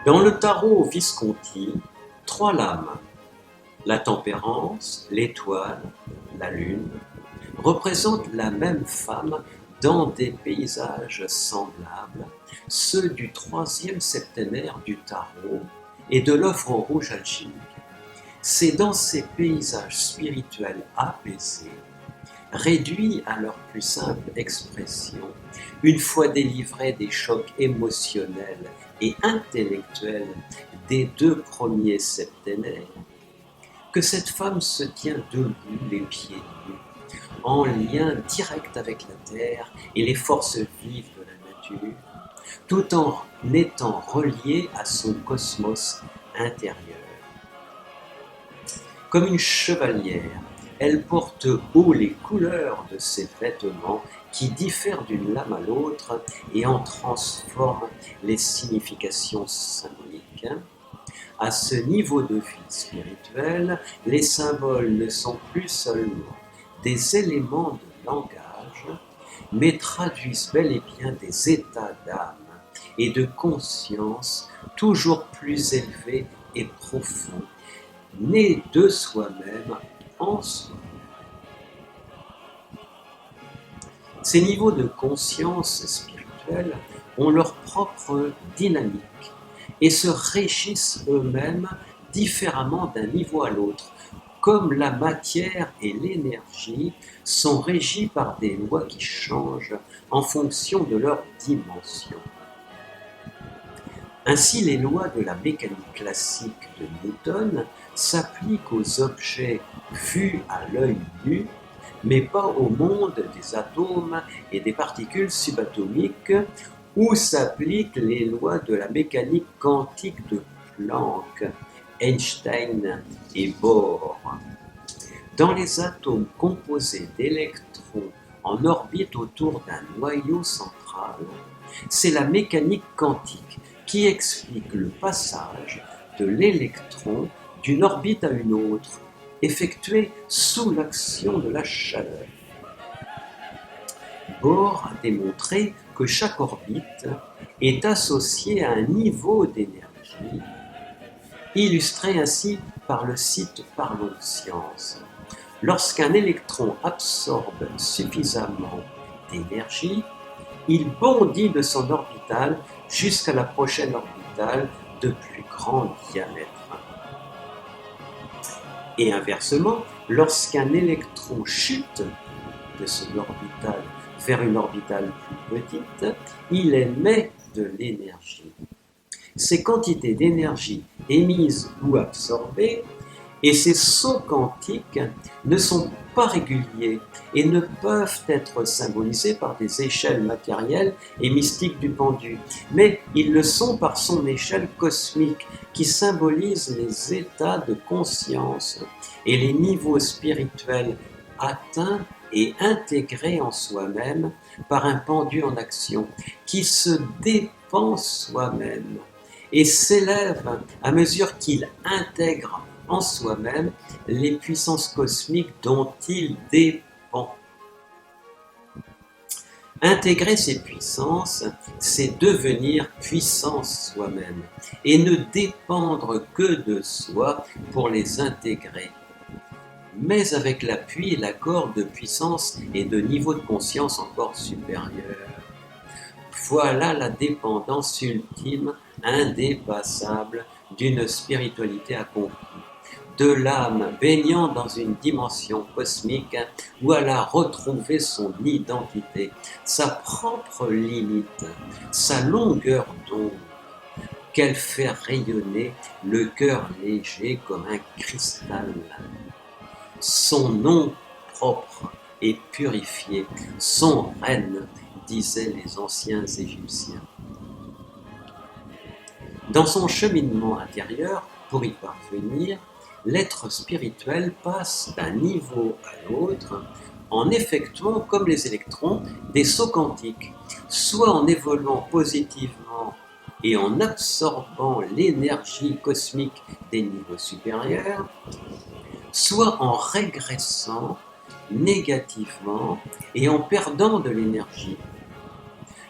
Dans le tarot Visconti, trois lames, la tempérance, l'étoile, la lune, représentent la même femme dans des paysages semblables, ceux du troisième septénaire du tarot et de l'œuvre rouge alchimique. C'est dans ces paysages spirituels apaisés, réduits à leur plus simple expression, une fois délivrés des chocs émotionnels et intellectuels des deux premiers septénaires, que cette femme se tient debout, les pieds nus, en lien direct avec la terre et les forces vives de la nature, tout en étant reliée à son cosmos intérieur. Comme une chevalière, elle porte haut les couleurs de ses vêtements qui diffèrent d'une lame à l'autre et en transforment les significations symboliques. À ce niveau de vie spirituelle, les symboles ne sont plus seulement des éléments de langage, mais traduisent bel et bien des états d'âme et de conscience toujours plus élevés et profonds, nés de soi-même en soi. Ces niveaux de conscience spirituelle ont leur propre dynamique et se régissent eux-mêmes différemment d'un niveau à l'autre, comme la matière et l'énergie sont régis par des lois qui changent en fonction de leur dimension. Ainsi, les lois de la mécanique classique de Newton s'appliquent aux objets vus à l'œil nu, mais pas au monde des atomes et des particules subatomiques, où s'appliquent les lois de la mécanique quantique de Planck, Einstein et Bohr. Dans les atomes composés d'électrons en orbite autour d'un noyau central, c'est la mécanique quantique qui explique le passage de l'électron d'une orbite à une autre, effectué sous l'action de la chaleur. Bohr a démontré que chaque orbite est associée à un niveau d'énergie, illustré ainsi par le site Parlons de Science. Lorsqu'un électron absorbe suffisamment d'énergie, il bondit de son orbitale jusqu'à la prochaine orbitale de plus grand diamètre. Et inversement, lorsqu'un électron chute de son orbitale vers une orbitale plus petite, il émet de l'énergie. Ces quantités d'énergie émises ou absorbées et ces sauts quantiques ne sont pas réguliers et ne peuvent être symbolisés par des échelles matérielles et mystiques du pendu, mais ils le sont par son échelle cosmique qui symbolise les états de conscience et les niveaux spirituels atteints et intégrés en soi-même par un pendu en action qui se dépend soi-même et s'élève à mesure qu'il intègre en soi-même les puissances cosmiques dont il dépend. Intégrer ces puissances, c'est devenir puissance soi-même et ne dépendre que de soi pour les intégrer, mais avec l'appui et l'accord de puissance et de niveau de conscience encore supérieur. Voilà la dépendance ultime, indépassable, d'une spiritualité accomplie, de l'âme baignant dans une dimension cosmique où elle a retrouvé son identité, sa propre limite, sa longueur d'onde, qu'elle fait rayonner le cœur léger comme un cristal. Son nom propre et purifié, son reine, disaient les anciens Égyptiens. Dans son cheminement intérieur, pour y parvenir, l'être spirituel passe d'un niveau à l'autre en effectuant, comme les électrons, des sauts quantiques, soit en évoluant positivement et en absorbant l'énergie cosmique des niveaux supérieurs, soit en régressant négativement et en perdant de l'énergie.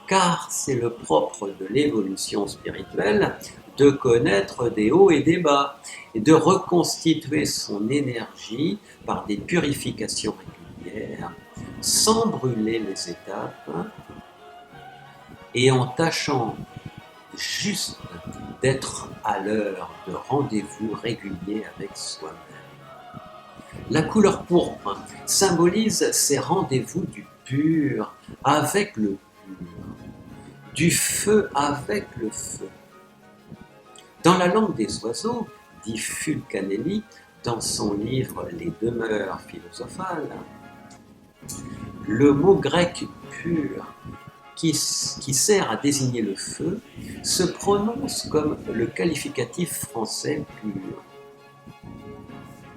Car c'est le propre de l'évolution spirituelle de connaître des hauts et des bas, et de reconstituer son énergie par des purifications régulières, sans brûler les étapes, et en tâchant juste d'être à l'heure de rendez-vous réguliers avec soi-même. La couleur pourpre symbolise ces rendez-vous du pur avec le pur, du feu avec le feu. Dans la langue des oiseaux, dit Fulcanelli dans son livre Les demeures philosophales, le mot grec pur, qui sert à désigner le feu, se prononce comme le qualificatif français pur.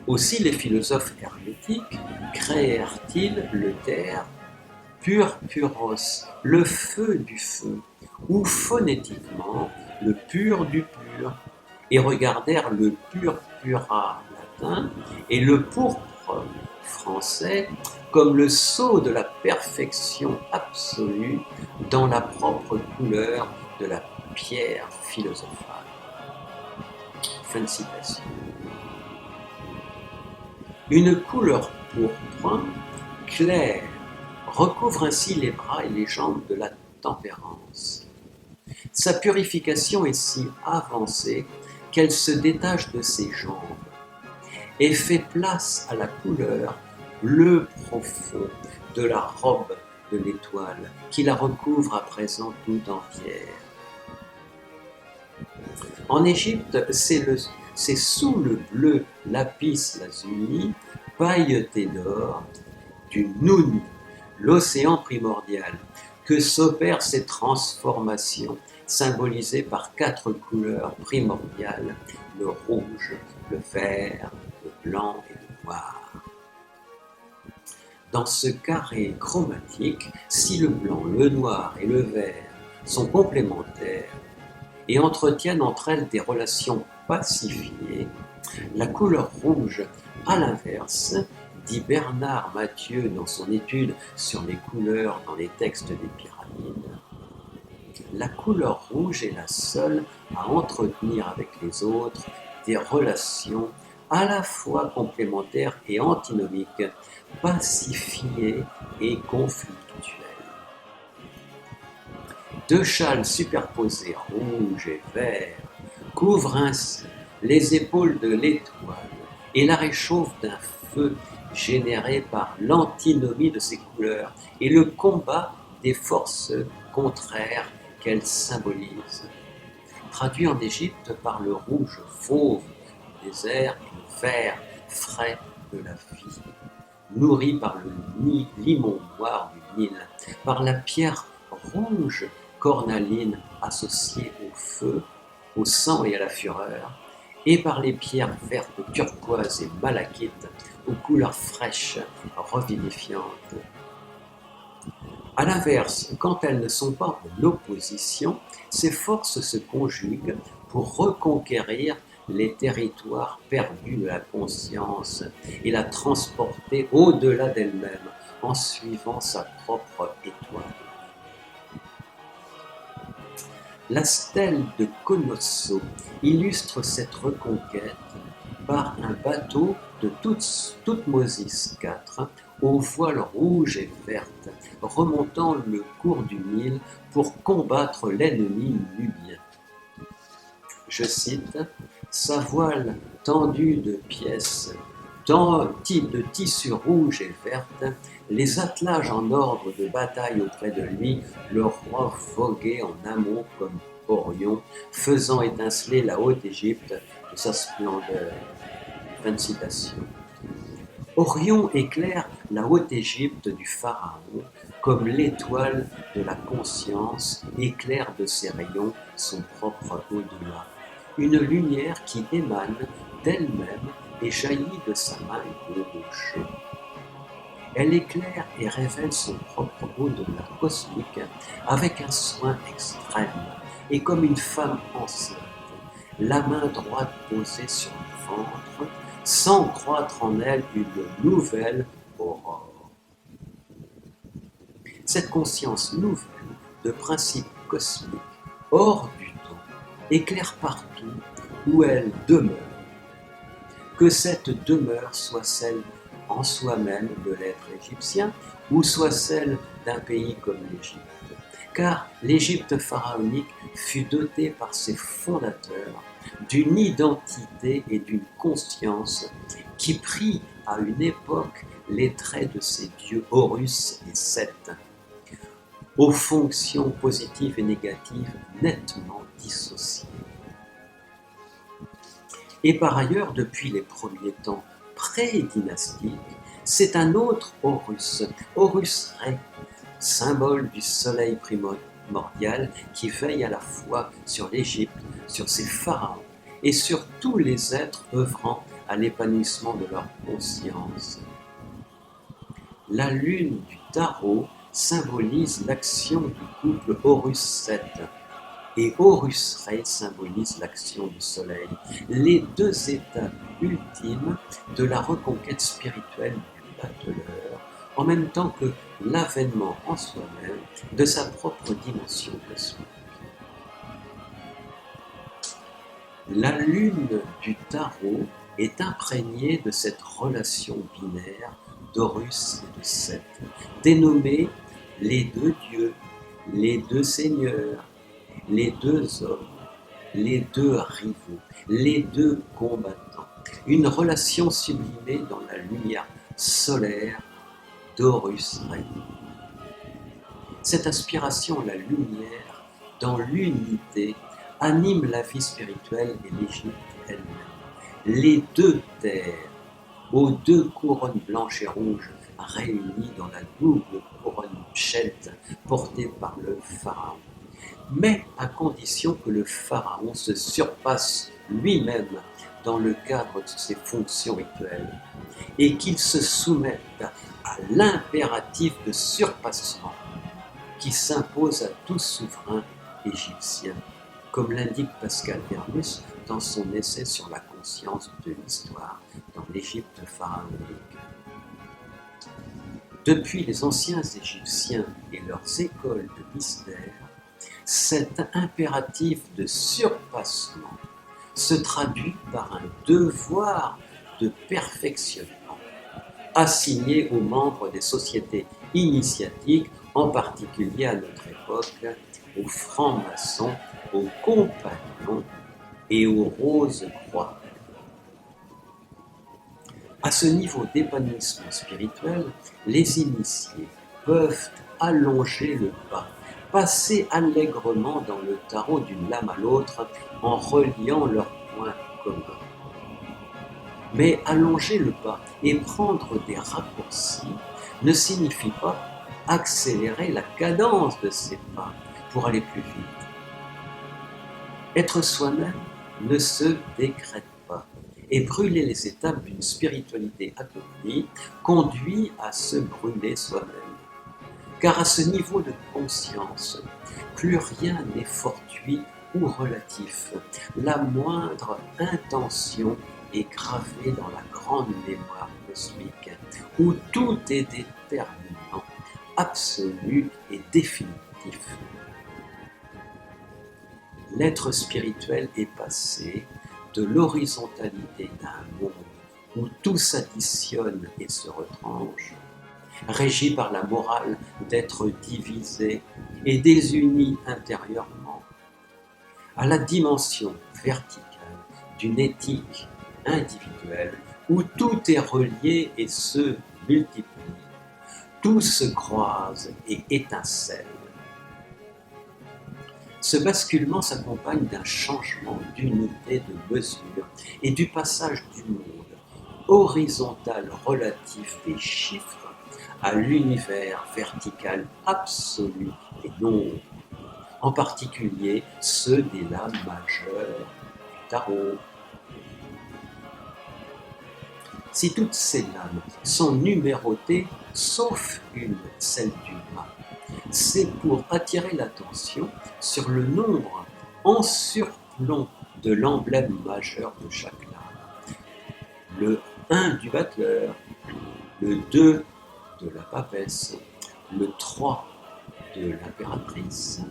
Aussi les philosophes hermétiques créèrent-ils le terme pur puros, le feu du feu, ou phonétiquement le pur du pur, et regardèrent le purpura latin et le pourpre français comme le sceau de la perfection absolue dans la propre couleur de la pierre philosophale. Fin de citation. Une couleur pourpre, claire, recouvre ainsi les bras et les jambes de la tempérance. Sa purification est si avancée qu'elle se détache de ses jambes et fait place à la couleur bleu profond de la robe de l'étoile qui la recouvre à présent tout entière. En Égypte, c'est sous le bleu lapis lazuli, pailleté d'or, du Noun, l'océan primordial, que s'opèrent ces transformations symbolisées par 4 couleurs primordiales, le rouge, le vert, le blanc et le noir. Dans ce carré chromatique, si le blanc, le noir et le vert sont complémentaires et entretiennent entre elles des relations pacifiées, la couleur rouge, à l'inverse, dit Bernard Mathieu dans son étude sur les couleurs dans les textes des pyramides, la couleur rouge est la seule à entretenir avec les autres des relations à la fois complémentaires et antinomiques, pacifiées et conflictuelles. 2 châles superposés, rouge et vert, couvrent ainsi les épaules de l'étoile et la réchauffent d'un feu généré par l'antinomie de ces couleurs et le combat des forces contraires qu'elles symbolisent. Traduit en Égypte par le rouge fauve du désert et le vert frais de la vie, nourri par le limon noir du Nil, par la pierre rouge cornaline associée au feu, au sang et à la fureur, et par les pierres vertes turquoises et malachites aux couleurs fraîches, revivifiantes. A l'inverse, quand elles ne sont pas en opposition, ces forces se conjuguent pour reconquérir les territoires perdus de la conscience et la transporter au-delà d'elle-même en suivant sa propre étoile. La stèle de Conosso illustre cette reconquête par un bateau de Toutmosis IV aux voiles rouges et vertes, remontant le cours du Nil pour combattre l'ennemi nubien. Je cite, « Sa voile tendue de pièces de tissu rouge et verte, les attelages en ordre de bataille auprès de lui, le roi voguait en amont comme Orion, faisant étinceler la Haute-Égypte de sa splendeur. » Fin de citation. Orion éclaire la Haute-Égypte du pharaon comme l'étoile de la conscience éclaire de ses rayons son propre au-delà. Une lumière qui émane d'elle-même et jaillit de sa main gauche. Elle éclaire et révèle son propre au-delà cosmique avec un soin extrême et comme une femme enceinte, la main droite posée sur le ventre, sans croître en elle une nouvelle aurore. Cette conscience nouvelle de principe cosmique hors du temps éclaire partout où elle demeure, que cette demeure soit celle en soi-même de l'être égyptien ou soit celle d'un pays comme l'Égypte. Car l'Égypte pharaonique fut dotée par ses fondateurs d'une identité et d'une conscience qui prit à une époque les traits de ses dieux Horus et Seth, aux fonctions positives et négatives nettement dissociées. Et par ailleurs, depuis les premiers temps pré-dynastiques, c'est un autre Horus, Horus Ré, symbole du soleil primordial qui veille à la fois sur l'Égypte, sur ses pharaons et sur tous les êtres œuvrant à l'épanouissement de leur conscience. La lune du tarot symbolise l'action du couple Horus-Seth et Horus-Ré symbolise l'action du soleil, les deux étapes ultimes de la reconquête spirituelle du battleur, en même temps que l'avènement en soi-même de sa propre dimension cosmique. La lune du tarot est imprégnée de cette relation binaire d'Horus et de Seth, dénommée les deux dieux, les deux seigneurs, les deux hommes, les deux rivaux, les deux combattants, une relation sublimée dans la lumière solaire d'Horus Ré. Cette aspiration à la lumière dans l'unité anime la vie spirituelle et l'Égypte elle-même. Les deux terres, aux deux couronnes blanches et rouges réunies dans la double couronne Chet portée par le pharaon, mais à condition que le pharaon se surpasse lui-même dans le cadre de ses fonctions rituelles et qu'il se soumette à l'impératif de surpassement qui s'impose à tout souverain égyptien, comme l'indique Pascal Bernus dans son essai sur la conscience de l'histoire dans l'Égypte pharaonique. Depuis les anciens Égyptiens et leurs écoles de mystère, cet impératif de surpassement se traduit par un devoir de perfectionnement assigné aux membres des sociétés initiatiques, en particulier à notre époque, aux francs-maçons, aux compagnons et aux roses-croix. À ce niveau d'épanouissement spirituel, les initiés peuvent allonger le pas, passer allègrement dans le tarot d'une lame à l'autre en reliant leurs points communs. Mais allonger le pas et prendre des raccourcis ne signifie pas accélérer la cadence de ces pas pour aller plus vite. Être soi-même ne se décrète pas et brûler les étapes d'une spiritualité accomplie conduit à se brûler soi-même. Car à ce niveau de conscience, plus rien n'est fortuit ou relatif. La moindre intention est gravée dans la grande mémoire cosmique, où tout est déterminant, absolu et définitif. L'être spirituel est passé de l'horizontalité d'un monde où tout s'additionne et se retranche, régi par la morale d'être divisé et désuni intérieurement, à la dimension verticale d'une éthique individuelle où tout est relié et se multiplie, tout se croise et étincelle. Ce basculement s'accompagne d'un changement d'unité de mesure et du passage du monde horizontal relatif des chiffres à l'univers vertical absolu des nombres, en particulier ceux des lames majeures du tarot. Si toutes ces lames sont numérotées, sauf une, celle du mât, c'est pour attirer l'attention sur le nombre en surplomb de l'emblème majeur de chaque lame. Le 1 du battleur, le 2 de la papesse, le 3 de l'impératrice,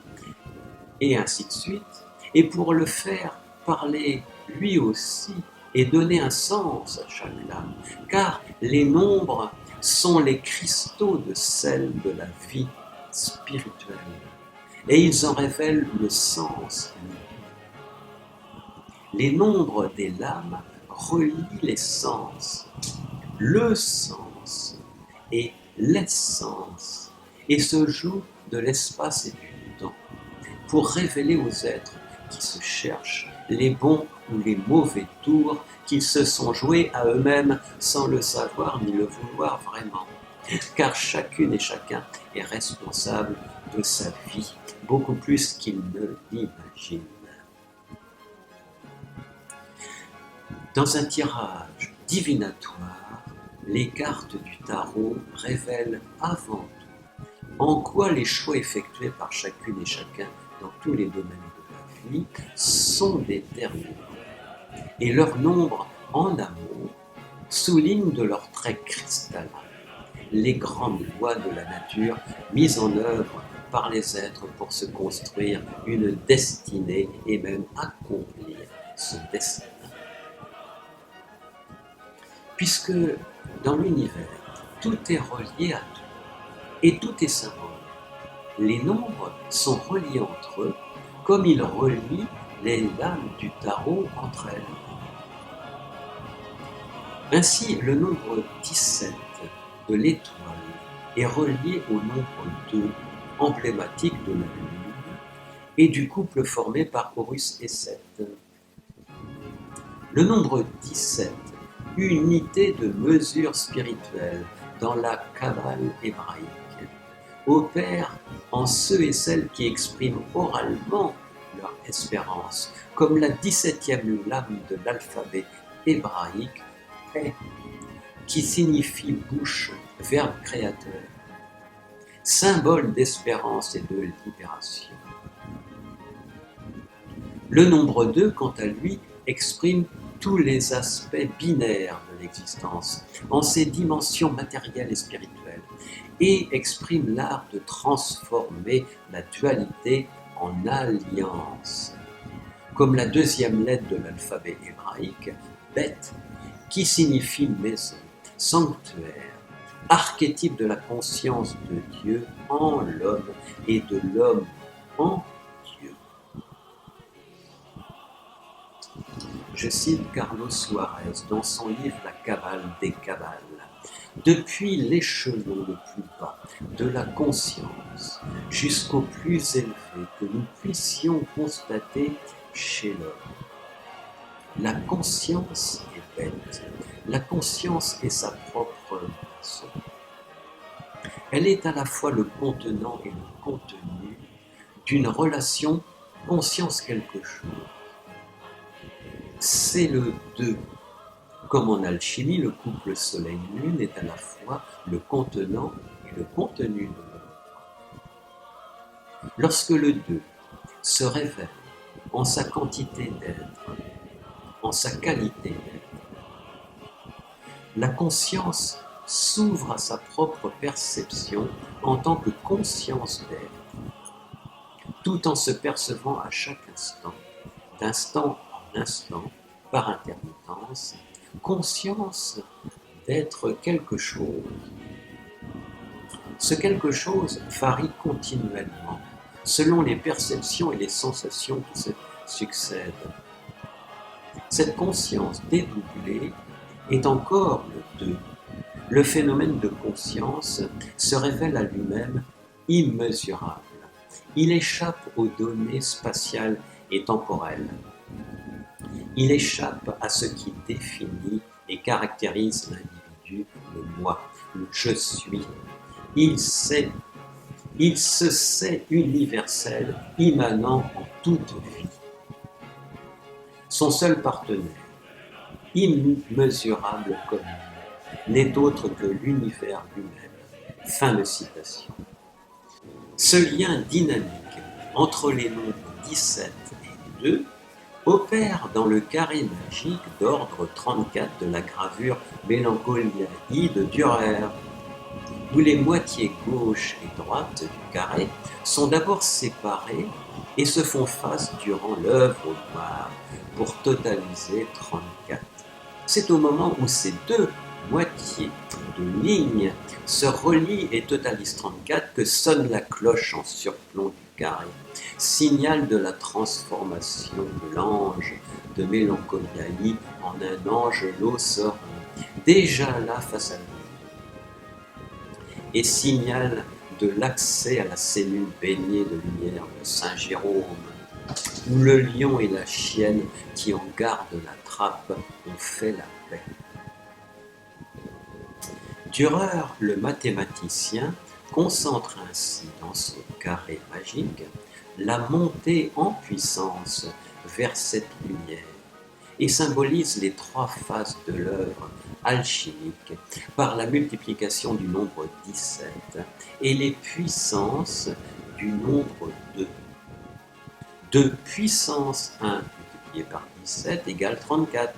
et ainsi de suite, et pour le faire parler lui aussi et donner un sens à chaque lame, car les nombres sont les cristaux de sel de la vie spirituelle, et ils en révèlent le sens. Les nombres des lames relient les sens, le sens et l'essence, et se jouent de l'espace et du temps, pour révéler aux êtres qui se cherchent les bons ou les mauvais tours qu'ils se sont joués à eux-mêmes sans le savoir ni le vouloir vraiment. Car chacune et chacun est responsable de sa vie, beaucoup plus qu'il ne l'imagine. Dans un tirage divinatoire, les cartes du tarot révèlent avant tout en quoi les choix effectués par chacune et chacun dans tous les domaines de la vie sont déterminants. Et leur nombre en amont souligne de leurs traits cristallins les grandes lois de la nature mises en œuvre par les êtres pour se construire une destinée et même accomplir ce destin. Puisque dans l'univers, tout est relié à tout, et tout est symbole. Les nombres sont reliés entre eux, comme ils relient les lames du tarot entre elles. Ainsi, le nombre 17 de l'étoile est relié au nombre 2, emblématique de la Lune, et du couple formé par Horus et Seth. Le nombre 17, unité de mesure spirituelle dans la Kabbale hébraïque, opère en ceux et celles qui expriment oralement leur espérance, comme la 17e lame de l'alphabet hébraïque, qui signifie bouche, verbe créateur, symbole d'espérance et de libération. Le nombre 2, quant à lui, exprime tous les aspects binaires de l'existence, en ses dimensions matérielles et spirituelles, et exprime l'art de transformer la dualité en alliance, comme la 2e lettre de l'alphabet hébraïque, Bet, qui signifie maison, sanctuaire, archétype de la conscience de Dieu en l'homme et de l'homme en Dieu. Je cite Carlos Suarez dans son livre La Kabbale des Kabbales. Depuis l'échelon le plus bas de la conscience jusqu'au plus élevé que nous puissions constater chez l'homme. La conscience est bête, la conscience est sa propre maison. Elle est à la fois le contenant et le contenu d'une relation conscience quelque chose. C'est le deux. Comme en alchimie, le couple soleil-lune est à la fois le contenant et le contenu de l'autre. Lorsque le deux se révèle en sa quantité d'être, en sa qualité d'être, la conscience s'ouvre à sa propre perception en tant que conscience d'être, tout en se percevant à chaque instant, d'instant en instant, par intermittence, conscience d'être quelque chose. Ce quelque chose varie continuellement, selon les perceptions et les sensations qui se succèdent. Cette conscience dédoublée est encore le deux. Le phénomène de conscience se révèle à lui-même immesurable. Il échappe aux données spatiales et temporelles. Il échappe à ce qui définit et caractérise l'individu, le moi, le je suis. Il se sait universel, immanent en toute vie. Son seul partenaire, immesurable comme lui, n'est autre que l'univers lui-même. Fin de citation. Ce lien dynamique entre les nombres 17 et 2 opère dans le carré magique d'ordre 34 de la gravure Mélancolie de Dürer. où les moitiés gauche et droite du carré sont d'abord séparées et se font face durant l'œuvre noire pour totaliser 34. C'est au moment où ces deux moitiés de ligne se relient et totalisent 34 que sonne la cloche en surplomb du carré, signal de la transformation de l'ange de Mélancoliaï en un ange serein, déjà là face à lui, et signal de l'accès à la cellule baignée de lumière de Saint Jérôme, où le lion et la chienne qui en gardent la trappe ont fait la paix. Dürer, le mathématicien, concentre ainsi dans ce carré magique la montée en puissance vers cette lumière et symbolise les trois phases de l'œuvre alchimique par la multiplication du nombre 17 et les puissances du nombre 2. 2 puissance 1 multiplié par 17 égale 34,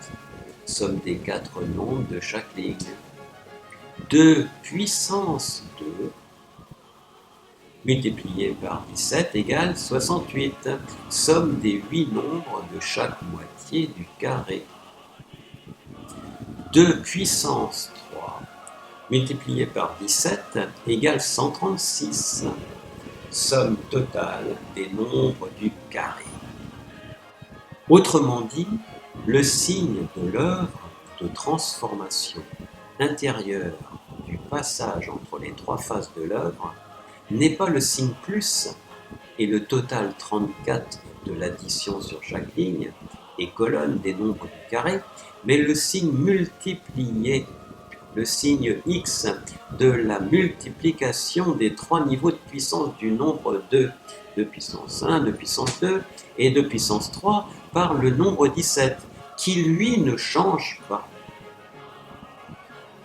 somme des 4 nombres de chaque ligne. 2 puissance 2 multiplié par 17 égale 68, somme des 8 nombres de chaque moitié du carré. 2 puissance 3 multiplié par 17 égale 136, somme totale des nombres du carré. Autrement dit, le signe de l'œuvre de transformation intérieure du passage entre les trois phases de l'œuvre n'est pas le signe plus et le total 34 de l'addition sur chaque ligne et colonne des nombres du carré, mais le signe multiplié, le signe x de la multiplication des trois niveaux de puissance du nombre 2, de puissance 1, de puissance 2 et de puissance 3 par le nombre 17, qui lui ne change pas.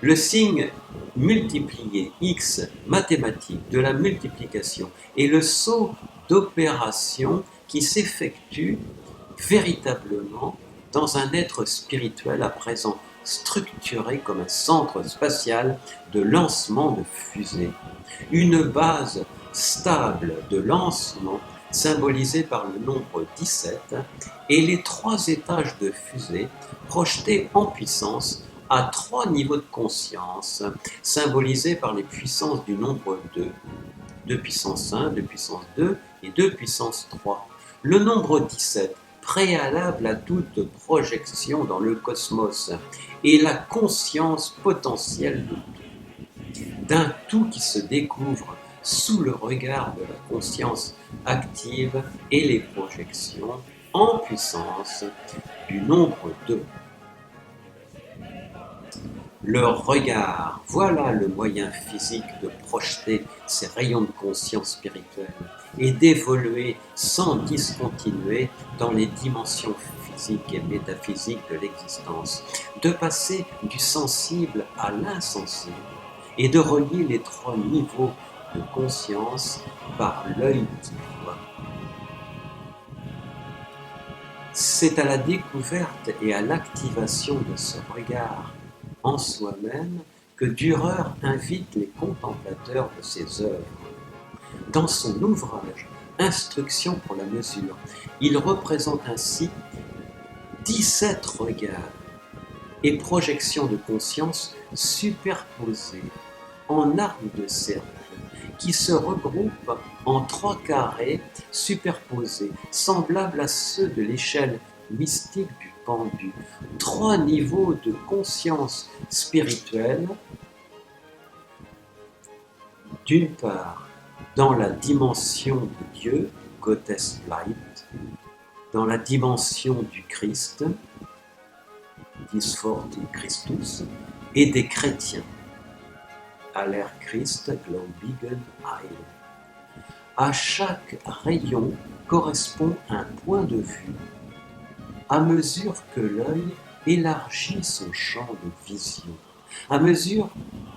Le signe multiplié x mathématique de la multiplication est le saut d'opération qui s'effectue véritablement dans un être spirituel à présent structuré comme un centre spatial de lancement de fusée, une base stable de lancement symbolisée par le nombre 17 et les trois étages de fusée projetés en puissance à trois niveaux de conscience, symbolisés par les puissances du nombre 2, 2 puissance 1, 2 puissance 2 et 2 puissance 3. Le nombre 17, préalable à toute projection dans le cosmos, est la conscience potentielle de tout, d'un tout qui se découvre sous le regard de la conscience active et les projections en puissance du nombre 2. Le regard, voilà le moyen physique de projeter ces rayons de conscience spirituelle et d'évoluer sans discontinuer dans les dimensions physiques et métaphysiques de l'existence, de passer du sensible à l'insensible et de relier les trois niveaux de conscience par l'œil qui voit. C'est à la découverte et à l'activation de ce regard en soi-même que Dürer invite les contemplateurs de ses œuvres. Dans son ouvrage « Instruction pour la mesure », il représente ainsi 17 regards et projections de conscience superposées en arcs de cercle qui se regroupent en trois carrés superposés, semblables à ceux de l'échelle mystique du pendu. Trois niveaux de conscience spirituelle, d'une part dans la dimension de Dieu, Gotteslicht, dans la dimension du Christ, Dies Wort Christus, et des chrétiens, Aller Christ Glaubigen Heil. À chaque rayon correspond un point de vue, à mesure que l'œil élargit son champ de vision, à mesure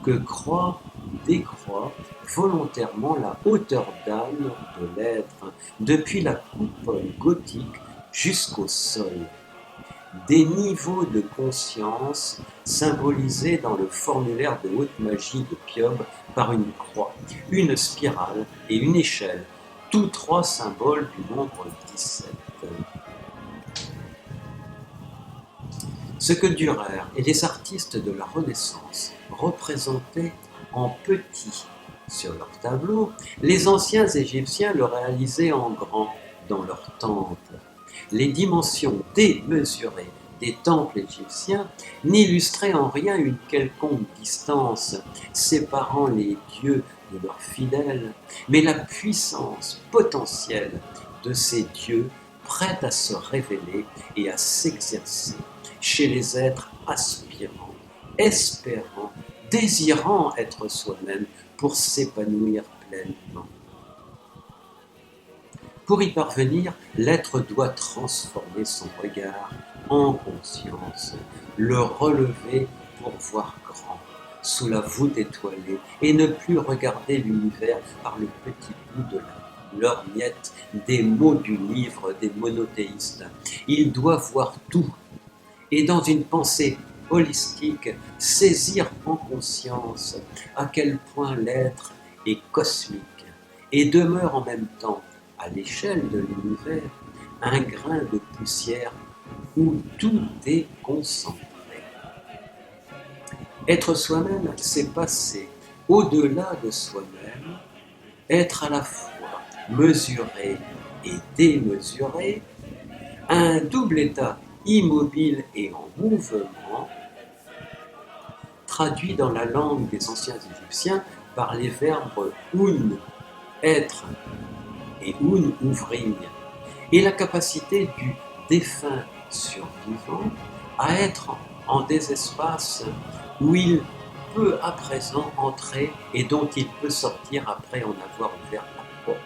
que croît ou décroît volontairement la hauteur d'âme de l'être, depuis la coupole gothique jusqu'au sol. des niveaux de conscience symbolisés dans le formulaire de haute magie de Piob par une croix, une spirale et une échelle, tous trois symboles du nombre 17. Ce que Dürer et les artistes de la Renaissance représentaient en petit sur leur tableau, les anciens Égyptiens le réalisaient en grand dans leurs temples. Les dimensions démesurées des temples égyptiens n'illustraient en rien une quelconque distance séparant les dieux de leurs fidèles, mais la puissance potentielle de ces dieux prêts à se révéler et à s'exercer chez les êtres aspirants, espérant, désirant être soi-même pour s'épanouir pleinement. Pour y parvenir, l'être doit transformer son regard en conscience, le relever pour voir grand, sous la voûte étoilée, et ne plus regarder l'univers par le petit bout de la lorgnette des mots du livre des monothéistes. Il doit voir tout, et dans une pensée holistique, saisir en conscience à quel point l'être est cosmique et demeure en même temps, à l'échelle de l'univers, un grain de poussière où tout est concentré. Être soi-même, c'est passer au-delà de soi-même, être à la fois mesuré et démesuré, un double état immobile et en mouvement, traduit dans la langue des anciens Égyptiens par les verbes un, être, et un, ouvrir, et la capacité du défunt survivant à être en des espaces où il peut à présent entrer et dont il peut sortir après en avoir ouvert la porte.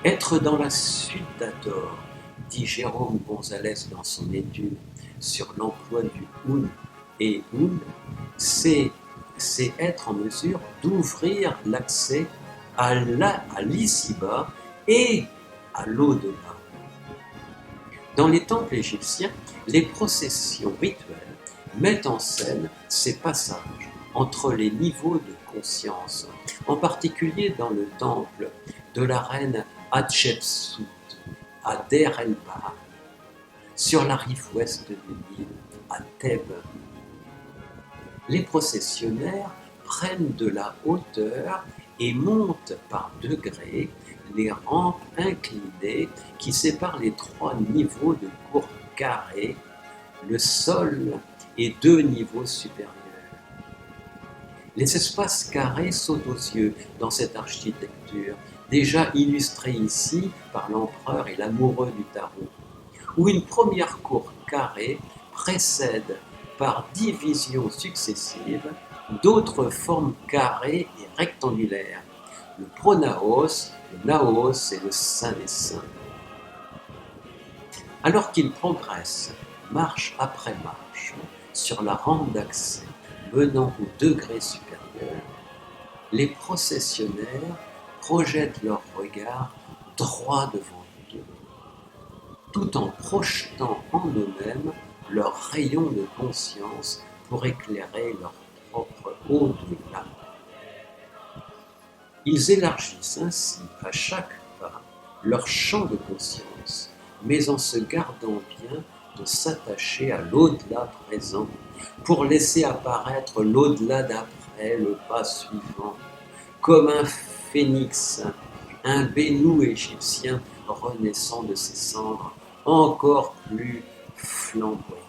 Être dans la suite d'Hathor, dit Jérôme Gonzalez dans son étude sur l'emploi du un et un, c'est être en mesure d'ouvrir l'accès à l'ici-bas et à l'au-delà. Dans les temples égyptiens, les processions rituelles mettent en scène ces passages entre les niveaux de conscience, en particulier dans le temple de la reine Hatshepsut à Der el-Bahar, sur la rive ouest du Nil, à Thèbes. Les processionnaires prennent de la hauteur et montent par degrés les rampes inclinées qui séparent les trois niveaux de cour carrée, le sol et deux niveaux supérieurs. Les espaces carrés sautent aux yeux dans cette architecture, déjà illustrée ici par l'empereur et l'amoureux du tarot, où une première cour carrée précède par divisions successives d'autres formes carrées et rectangulaires, le pronaos, le naos et le saint des saints. Alors qu'ils progressent, marche après marche, sur la rampe d'accès menant au degré supérieur, les processionnaires projettent leur regard droit devant eux, tout en projetant en eux-mêmes leur rayon de conscience pour éclairer leur propre au-delà. Ils élargissent ainsi à chaque pas leur champ de conscience, mais en se gardant bien de s'attacher à l'au-delà présent pour laisser apparaître l'au-delà d'après, le pas suivant, comme un phénix, un bénou égyptien renaissant de ses cendres, encore plus flamboyant.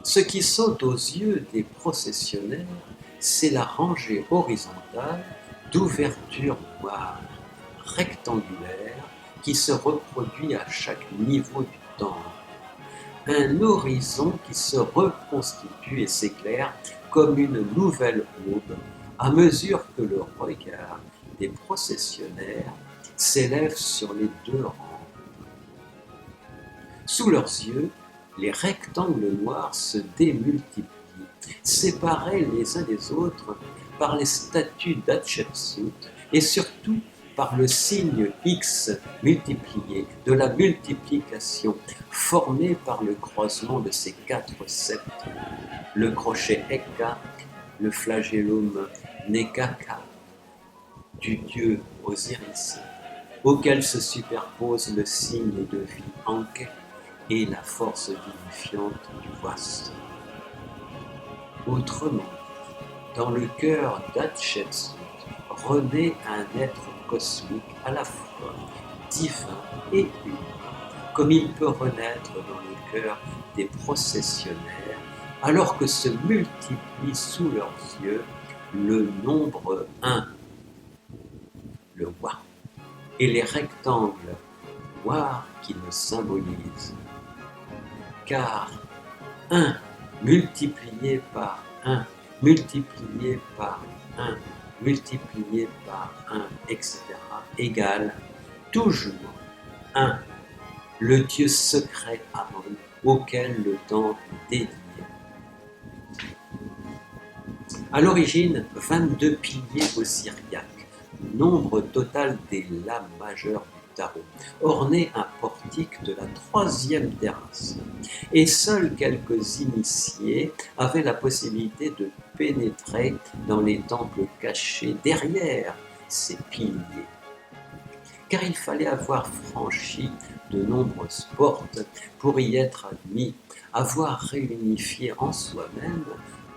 Ce qui saute aux yeux des processionnaires, c'est la rangée horizontale d'ouvertures noires, rectangulaires, qui se reproduit à chaque niveau du temple. Un horizon qui se reconstitue et s'éclaire comme une nouvelle aube à mesure que le regard des processionnaires s'élève sur les deux rangs. Sous leurs yeux, les rectangles noirs se démultiplient, séparés les uns des autres par les statues d'Hatshepsut et surtout par le signe X multiplié de la multiplication formée par le croisement de ces 4 septes, le crochet Eka, le flagellum Nekaka du dieu Osiris, auquel se superpose le signe de vie Anke et la force vivifiante du Vas. Autrement dit, dans le cœur d'Hatshepsut renaît un être cosmique à la fois divin et humain, comme il peut renaître dans le cœur des processionnaires, alors que se multiplie sous leurs yeux le nombre 1, le Wa, et les rectangles noirs qui le symbolisent. Car 1 multiplié par 1, multiplié par 1, multiplié par 1, etc., égale toujours 1, le dieu secret Amon, auquel le temple est dédié. À l'origine, 22 piliers osiriaques, nombre total des lames majeures du tarot, ornaient un portique de la 3e terrasse, et seuls quelques initiés avaient la possibilité de pénétrer dans les temples cachés derrière ces piliers. Car il fallait avoir franchi de nombreuses portes pour y être admis, avoir réunifié en soi-même,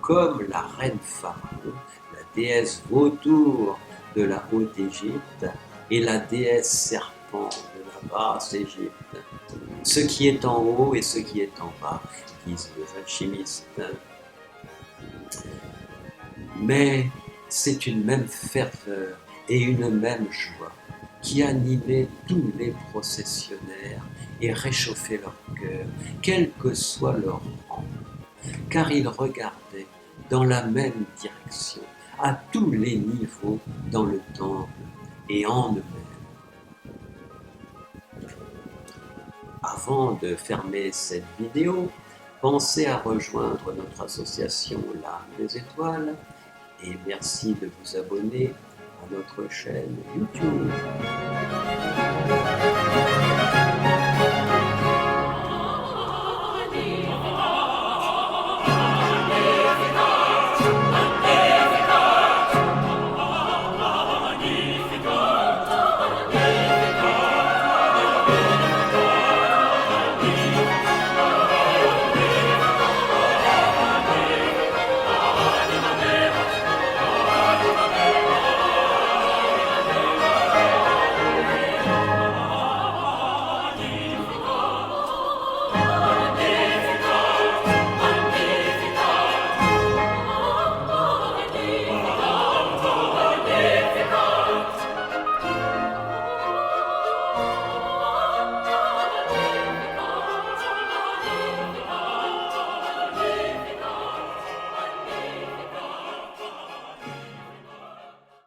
comme la reine Pharaon, la déesse vautour de la Haute-Égypte et la déesse serpent de la Basse-Égypte. Ce qui est en haut et ce qui est en bas, disent les alchimistes. Mais c'est une même ferveur et une même joie qui animait tous les processionnaires et réchauffait leur cœur, quel que soit leur rang, car ils regardaient dans la même direction, à tous les niveaux dans le temple et en eux-mêmes. Avant de fermer cette vidéo, pensez à rejoindre notre association L'Arme des Étoiles et merci de vous abonner à notre chaîne YouTube.